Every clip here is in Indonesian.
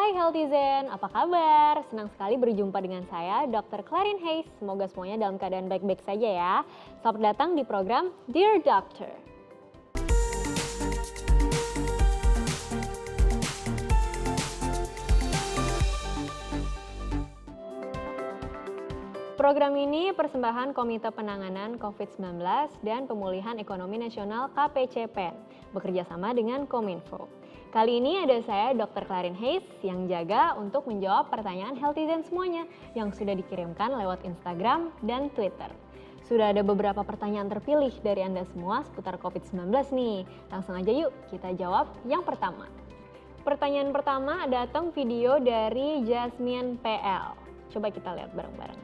Hai Healthizen, apa kabar? Senang sekali berjumpa dengan saya, Dr. Clarin Hayes. Semoga semuanya dalam keadaan baik-baik saja ya. Selamat datang di program Dear Doctor. Program ini persembahan Komite Penanganan COVID-19 dan Pemulihan Ekonomi Nasional KPCPEN, bekerja sama dengan Kominfo. Kali ini ada saya Dr. Clarin Hayes yang jaga untuk menjawab pertanyaan Healthizen semuanya yang sudah dikirimkan lewat Instagram dan Twitter. Sudah ada beberapa pertanyaan terpilih dari Anda semua seputar COVID-19 nih. Langsung aja yuk kita jawab yang pertama. Pertanyaan pertama datang video dari Jasmine PL. Coba kita lihat bareng-bareng.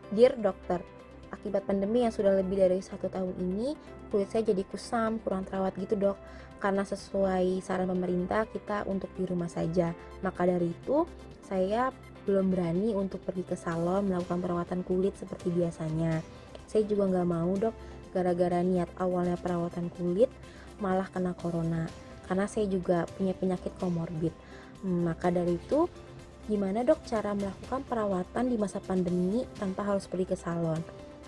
Dear dokter, akibat pandemi yang sudah lebih dari 1 tahun ini, kulit saya jadi kusam, kurang terawat gitu dok. Karena sesuai saran pemerintah kita untuk di rumah saja. Maka dari itu, saya belum berani untuk pergi ke salon melakukan perawatan kulit seperti biasanya. Saya juga nggak mau dok, gara-gara niat awalnya perawatan kulit, malah kena corona. Karena saya juga punya penyakit komorbid. Maka dari itu, gimana dok cara melakukan perawatan di masa pandemi tanpa harus pergi ke salon?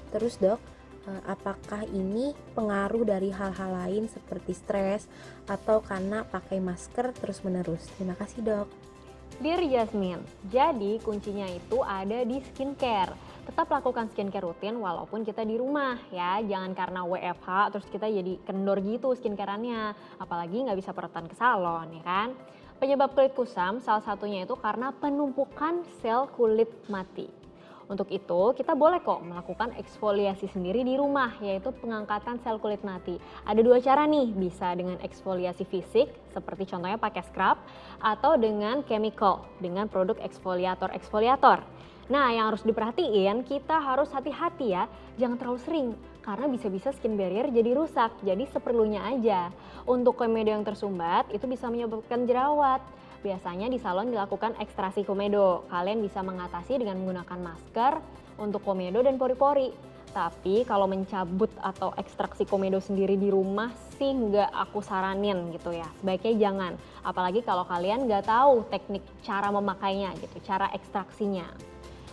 Terus dok, apakah ini pengaruh dari hal-hal lain seperti stres atau karena pakai masker terus menerus? Terima kasih dok. Dear Jasmine, jadi kuncinya itu ada di skincare. Tetap lakukan skincare rutin walaupun kita di rumah ya. Jangan karena WFH terus kita jadi kendor gitu skincare-annya. Apalagi nggak bisa perawatan ke salon ya kan. Penyebab kulit kusam salah satunya itu karena penumpukan sel kulit mati. Untuk itu kita boleh kok melakukan eksfoliasi sendiri di rumah, yaitu pengangkatan sel kulit mati. Ada 2 cara nih, bisa dengan eksfoliasi fisik seperti contohnya pakai scrub atau dengan chemical dengan produk eksfoliator. Nah, yang harus diperhatiin kita harus hati-hati ya, jangan terlalu sering karena bisa-bisa skin barrier jadi rusak, jadi seperlunya aja. Untuk komedo yang tersumbat itu bisa menyebabkan jerawat. Biasanya di salon dilakukan ekstraksi komedo. Kalian bisa mengatasi dengan menggunakan masker untuk komedo dan pori-pori. Tapi kalau mencabut atau ekstraksi komedo sendiri di rumah sih nggak aku saranin gitu ya. Sebaiknya jangan, apalagi kalau kalian nggak tahu teknik cara memakainya gitu, cara ekstraksinya.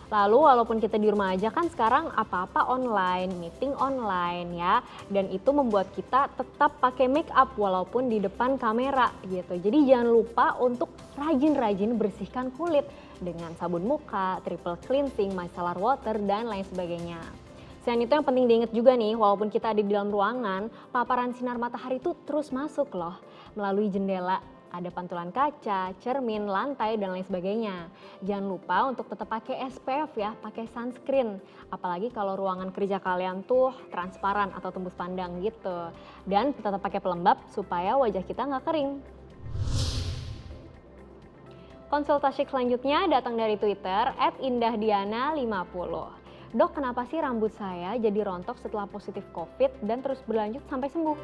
Lalu walaupun kita di rumah aja kan sekarang apa-apa online, meeting online ya. Dan itu membuat kita tetap pakai make up walaupun di depan kamera gitu. Jadi jangan lupa untuk rajin-rajin bersihkan kulit dengan sabun muka, triple cleansing, micellar water dan lain sebagainya. Selain itu yang penting diingat juga nih, walaupun kita ada di dalam ruangan, paparan sinar matahari itu terus masuk loh melalui jendela. Ada pantulan kaca, cermin, lantai, dan lain sebagainya. Jangan lupa untuk tetap pakai SPF ya, pakai sunscreen. Apalagi kalau ruangan kerja kalian tuh transparan atau tembus pandang gitu. Dan tetap pakai pelembab supaya wajah kita nggak kering. Konsultasi selanjutnya datang dari Twitter @indahdiana50. Dok, kenapa sih rambut saya jadi rontok setelah positif COVID dan terus berlanjut sampai sembuh?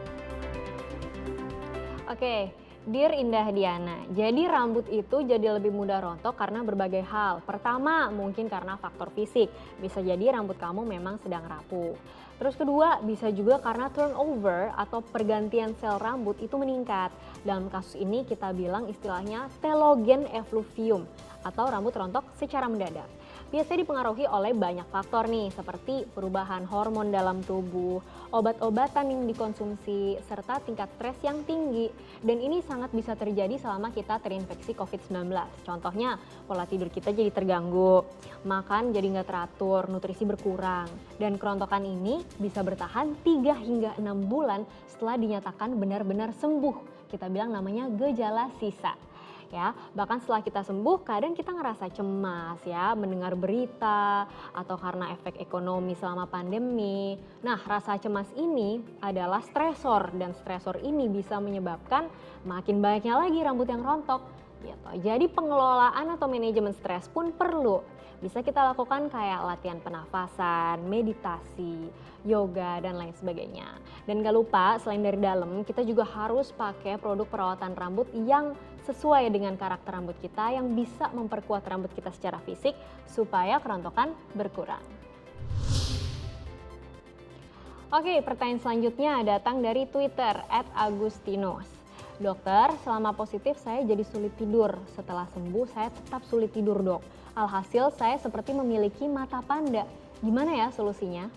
Oke. Dear Indah Diana, jadi rambut itu jadi lebih mudah rontok karena berbagai hal. Pertama, mungkin karena faktor fisik. Bisa jadi rambut kamu memang sedang rapuh. Terus kedua, bisa juga karena turnover atau pergantian sel rambut itu meningkat. Dalam kasus ini kita bilang istilahnya telogen effluvium atau rambut rontok secara mendadak. Biasanya dipengaruhi oleh banyak faktor nih, seperti perubahan hormon dalam tubuh, obat-obatan yang dikonsumsi, serta tingkat stres yang tinggi. Dan ini sangat bisa terjadi selama kita terinfeksi COVID-19. Contohnya, pola tidur kita jadi terganggu, makan jadi nggak teratur, nutrisi berkurang. Dan kerontokan ini bisa bertahan 3 hingga 6 bulan setelah dinyatakan benar-benar sembuh. Kita bilang namanya gejala sisa. Ya, bahkan setelah kita sembuh kadang kita ngerasa cemas ya, mendengar berita atau karena efek ekonomi selama pandemi. Nah, rasa cemas ini adalah stresor dan stresor ini bisa menyebabkan makin banyaknya lagi rambut yang rontok gitu. Jadi pengelolaan atau manajemen stres pun perlu. Bisa kita lakukan kayak latihan pernafasan, meditasi, yoga, dan lain sebagainya. Dan gak lupa selain dari dalam, kita juga harus pakai produk perawatan rambut yang sesuai dengan karakter rambut kita yang bisa memperkuat rambut kita secara fisik supaya kerontokan berkurang. Oke, pertanyaan selanjutnya datang dari Twitter @agustinus. Dokter, selama positif saya jadi sulit tidur. Setelah sembuh saya tetap sulit tidur, Dok. Alhasil saya seperti memiliki mata panda. Gimana ya solusinya?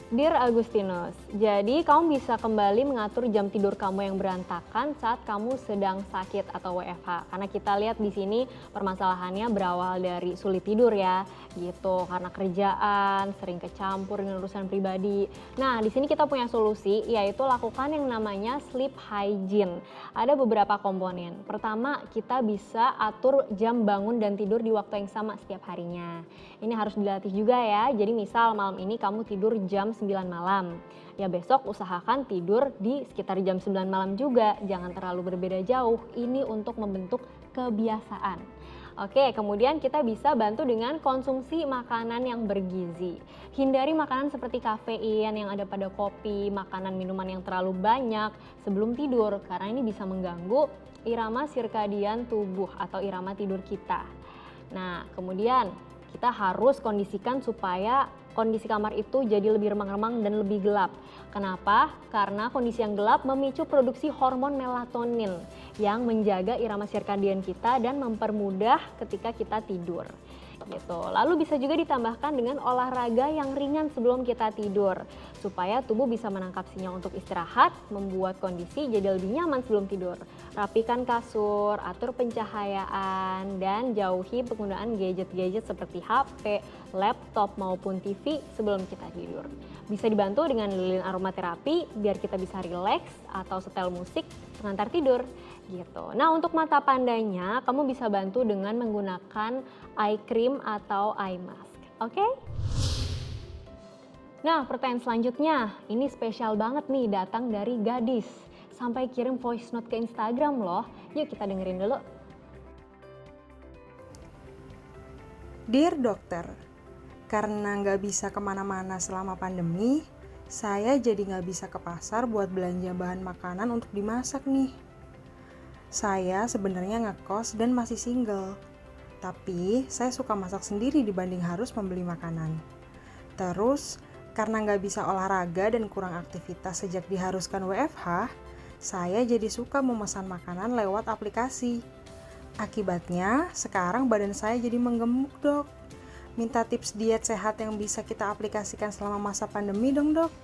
Dear Agustinus, jadi kamu bisa kembali mengatur jam tidur kamu yang berantakan saat kamu sedang sakit atau WFH. Karena kita lihat di sini permasalahannya berawal dari sulit tidur ya, gitu. Karena kerjaan, sering kecampur dengan urusan pribadi. Nah, di sini kita punya solusi, yaitu lakukan yang namanya sleep hygiene. Ada beberapa komponen. Pertama, kita bisa atur jam bangun dan tidur di waktu yang sama setiap harinya. Ini harus dilatih juga ya. Jadi misal malam ini kamu tidur jam 9 malam. Ya besok usahakan tidur di sekitar jam 9 malam juga. Jangan terlalu berbeda jauh. Ini untuk membentuk kebiasaan. Oke, kemudian kita bisa bantu dengan konsumsi makanan yang bergizi. Hindari makanan seperti kafein yang ada pada kopi, makanan minuman yang terlalu banyak sebelum tidur. Karena ini bisa mengganggu irama sirkadian tubuh atau irama tidur kita. Nah, kemudian kita harus kondisikan supaya kondisi kamar itu jadi lebih remang-remang dan lebih gelap. Kenapa? Karena kondisi yang gelap memicu produksi hormon melatonin yang menjaga irama sirkadian kita dan mempermudah ketika kita tidur. Gitu. Lalu bisa juga ditambahkan dengan olahraga yang ringan sebelum kita tidur supaya tubuh bisa menangkap sinyal untuk istirahat, membuat kondisi jadi lebih nyaman sebelum tidur. Rapikan kasur, atur pencahayaan, dan jauhi penggunaan gadget-gadget seperti HP, laptop maupun TV sebelum kita tidur. Bisa dibantu dengan lilin aromaterapi biar kita bisa rileks atau setel musik pengantar tidur. Gitu. Nah, untuk mata pandanya kamu bisa bantu dengan menggunakan eye cream atau eye mask. Oke? Nah, pertanyaan selanjutnya, ini spesial banget nih, datang dari gadis. Sampai kirim voice note ke Instagram loh. Yuk kita dengerin dulu. Dear dokter, karena nggak bisa kemana-mana selama pandemi, saya jadi nggak bisa ke pasar buat belanja bahan makanan untuk dimasak nih. Saya sebenarnya ngekos dan masih single, tapi saya suka masak sendiri dibanding harus membeli makanan. Terus, karena nggak bisa olahraga dan kurang aktivitas sejak diharuskan WFH, saya jadi suka memesan makanan lewat aplikasi. Akibatnya, sekarang badan saya jadi menggemuk, Dok. Minta tips diet sehat yang bisa kita aplikasikan selama masa pandemi dong, Dok.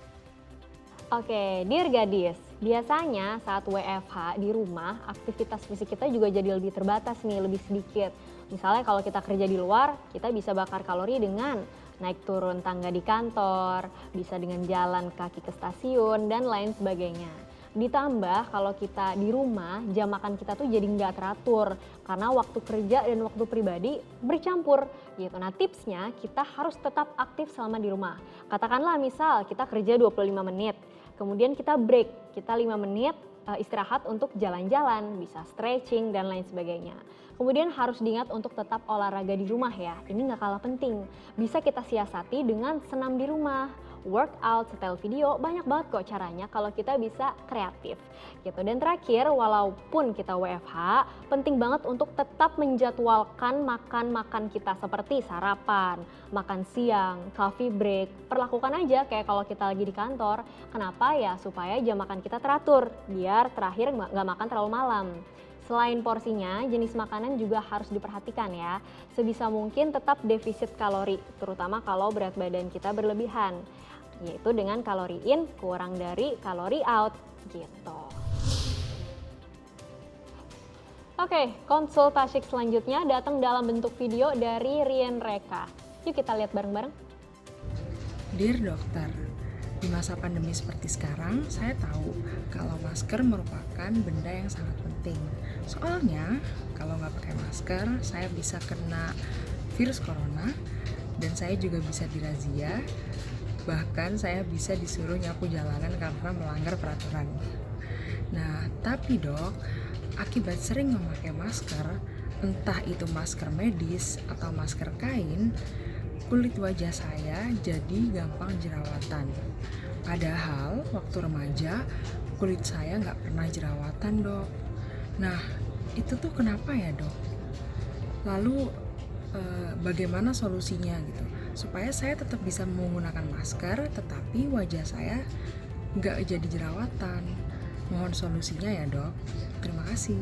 Oke, dear gadis, biasanya saat WFH di rumah, aktivitas fisik kita juga jadi lebih terbatas nih, lebih sedikit. Misalnya kalau kita kerja di luar, kita bisa bakar kalori dengan naik turun tangga di kantor, bisa dengan jalan kaki ke stasiun, dan lain sebagainya. Ditambah kalau kita di rumah, jam makan kita tuh jadi nggak teratur karena waktu kerja dan waktu pribadi bercampur gitu. Nah, tipsnya kita harus tetap aktif selama di rumah. Katakanlah misal kita kerja 25 menit, kemudian kita break, kita 5 menit istirahat untuk jalan-jalan, bisa stretching dan lain sebagainya. Kemudian harus diingat untuk tetap olahraga di rumah ya, ini nggak kalah penting. Bisa kita siasati dengan senam di rumah, workout, setel video, banyak banget kok caranya kalau kita bisa kreatif gitu. Dan terakhir, walaupun kita WFH, penting banget untuk tetap menjadwalkan makan kita seperti sarapan, makan siang, coffee break. Perlakukan aja kayak kalau kita lagi di kantor. Kenapa ya? Supaya jam makan kita teratur, biar terakhir nggak makan terlalu malam. Selain porsinya, jenis makanan juga harus diperhatikan ya. Sebisa mungkin tetap defisit kalori, terutama kalau berat badan kita berlebihan. Yaitu dengan kalori in kurang dari kalori out gitu. Oke, konsultasi selanjutnya datang dalam bentuk video dari Rien Reka. Yuk kita lihat bareng-bareng. Dear dokter, di masa pandemi seperti sekarang, saya tahu kalau masker merupakan benda yang sangat penting. Soalnya, kalau nggak pakai masker, saya bisa kena virus corona dan saya juga bisa dirazia. Bahkan saya bisa disuruh nyapu jalanan karena melanggar peraturan. Nah, tapi dok, akibat sering memakai masker, entah itu masker medis atau masker kain, kulit wajah saya jadi gampang jerawatan. Padahal waktu remaja, kulit saya nggak pernah jerawatan, dok. Nah, itu tuh kenapa ya, dok? Lalu bagaimana solusinya gitu? Supaya saya tetap bisa menggunakan masker, tetapi wajah saya nggak jadi jerawatan. Mohon solusinya ya dok. Terima kasih.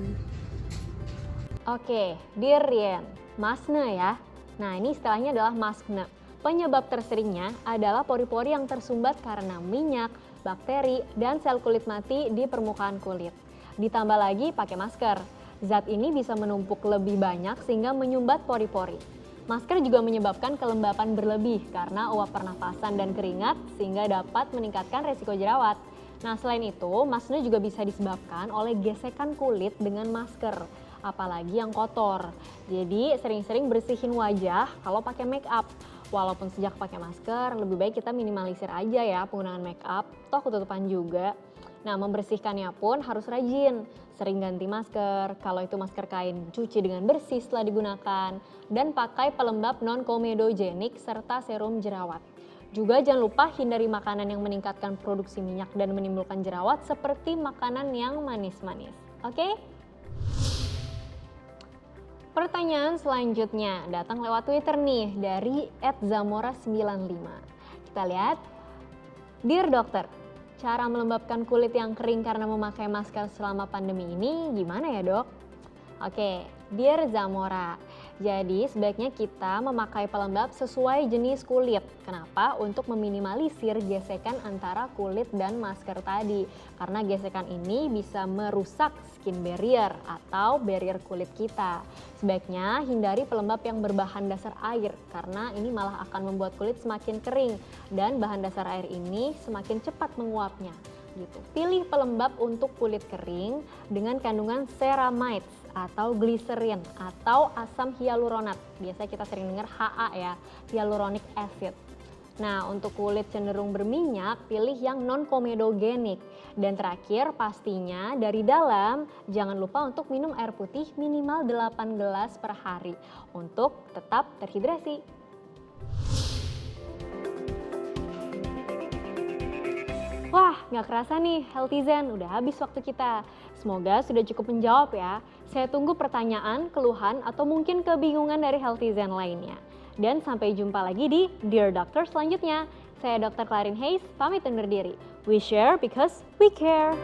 Oke, Dear Rien, maskne ya. Nah, ini istilahnya adalah maskne. Penyebab terseringnya adalah pori-pori yang tersumbat karena minyak, bakteri, dan sel kulit mati di permukaan kulit. Ditambah lagi pakai masker. Zat ini bisa menumpuk lebih banyak sehingga menyumbat pori-pori. Masker juga menyebabkan kelembapan berlebih karena uap pernafasan dan keringat sehingga dapat meningkatkan resiko jerawat. Nah, selain itu, maskne juga bisa disebabkan oleh gesekan kulit dengan masker, apalagi yang kotor. Jadi, sering-sering bersihin wajah kalau pakai make up. Walaupun sejak pakai masker, lebih baik kita minimalisir aja ya penggunaan make up, toh ketutupan juga. Nah, membersihkannya pun harus rajin, sering ganti masker, kalau itu masker kain cuci dengan bersih setelah digunakan, dan pakai pelembab non-komedogenik serta serum jerawat. Juga jangan lupa hindari makanan yang meningkatkan produksi minyak dan menimbulkan jerawat seperti makanan yang manis-manis. Oke? Pertanyaan selanjutnya datang lewat Twitter nih dari @zamora95. Kita lihat. Dear dokter, cara melembabkan kulit yang kering karena memakai masker selama pandemi ini gimana ya dok? Oke, Dear Zamora, jadi sebaiknya kita memakai pelembab sesuai jenis kulit. Kenapa? Untuk meminimalisir gesekan antara kulit dan masker tadi. Karena gesekan ini bisa merusak skin barrier atau barrier kulit kita. Sebaiknya hindari pelembab yang berbahan dasar air karena ini malah akan membuat kulit semakin kering dan bahan dasar air ini semakin cepat menguapnya. Gitu. Pilih pelembab untuk kulit kering dengan kandungan ceramides atau glycerin atau asam hyaluronat. Biasa kita sering dengar HA ya, hyaluronic acid. Nah, untuk kulit cenderung berminyak, pilih yang non-komedogenik. Dan terakhir, pastinya dari dalam jangan lupa untuk minum air putih minimal 8 gelas per hari untuk tetap terhidrasi. Wah, nggak kerasa nih, Healthy Zen, udah habis waktu kita. Semoga sudah cukup menjawab ya. Saya tunggu pertanyaan, keluhan, atau mungkin kebingungan dari Healthy Zen lainnya. Dan sampai jumpa lagi di Dear Doctor selanjutnya. Saya Dr. Clarin Hayes, pamit undur diri. We share because we care.